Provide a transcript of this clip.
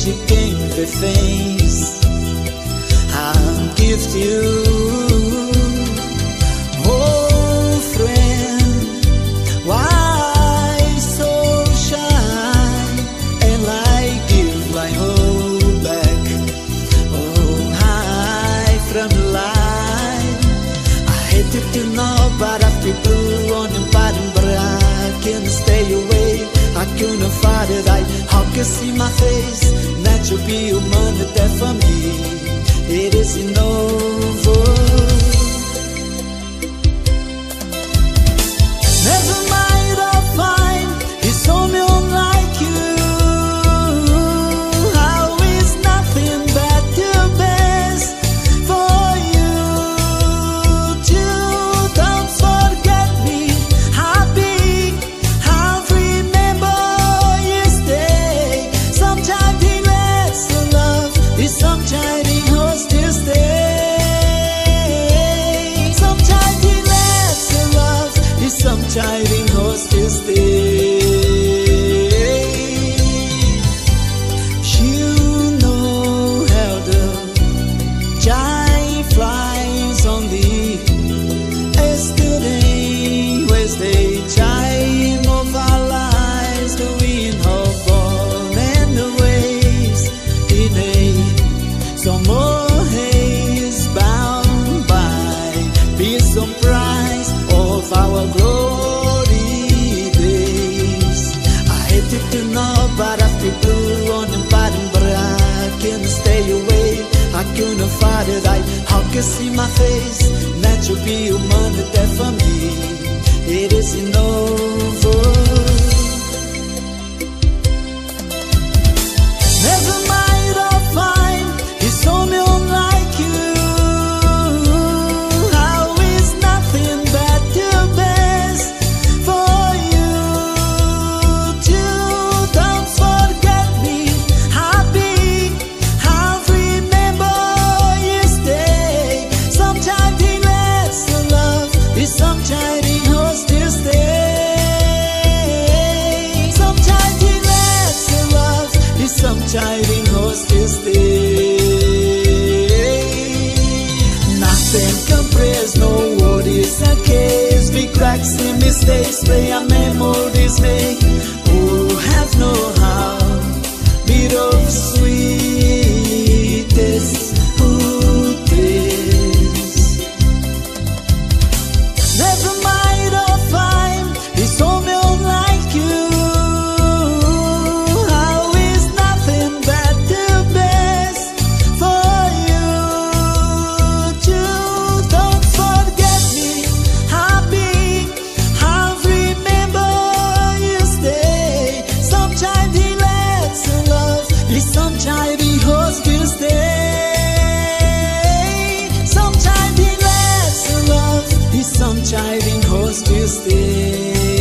je game the face I'll give to you. Oh friend, why so shy and like give like hold back? Oh high from the line, I hate to know but I feel blue on the bottom, but I can't stay away. I couldn't fight it, I can see my face. That you'll be human, that for me it isn't over. Never mind, I'll find it's someone like you. How is nothing but the best for you too. Don't forget me, happy. I'll remember yesterday. Sometimes he lets the love is sometimes he hurts to stay. Sometimes he lets the love is sometimes he hurts to stay. You know how the giant flies on the yesterday, Wednesday, time of our lives, the wind of born and the waves in a some more haze bound by be some price of our glory days. I hate to know but I feel blue on the bottom, but I can't stay away. I couldn't fight it, I can see my face. That you'll be human, that for me it isn't over. Never mind, I'll find it's someone like you. How is nothing but the best for you too. Don't forget me, happy. I'll remember yesterday. Sometimes he lets the love is sometimes he hurts to stay. Sometimes he lets the love is sometimes he hurts to stay. Nothing compares, no word is a case. We cracks and mistakes, play our memories make. Oh, have no how, bit of sweetest who taste. Never mind, I'll find it's someone like you. How is nothing but the best for you too. Don't forget me, happy. I'll remember yesterday. Sometimes he lets the love, sometimes he hurts to stay. Sometimes he lets the love, sometimes he hurts to stay.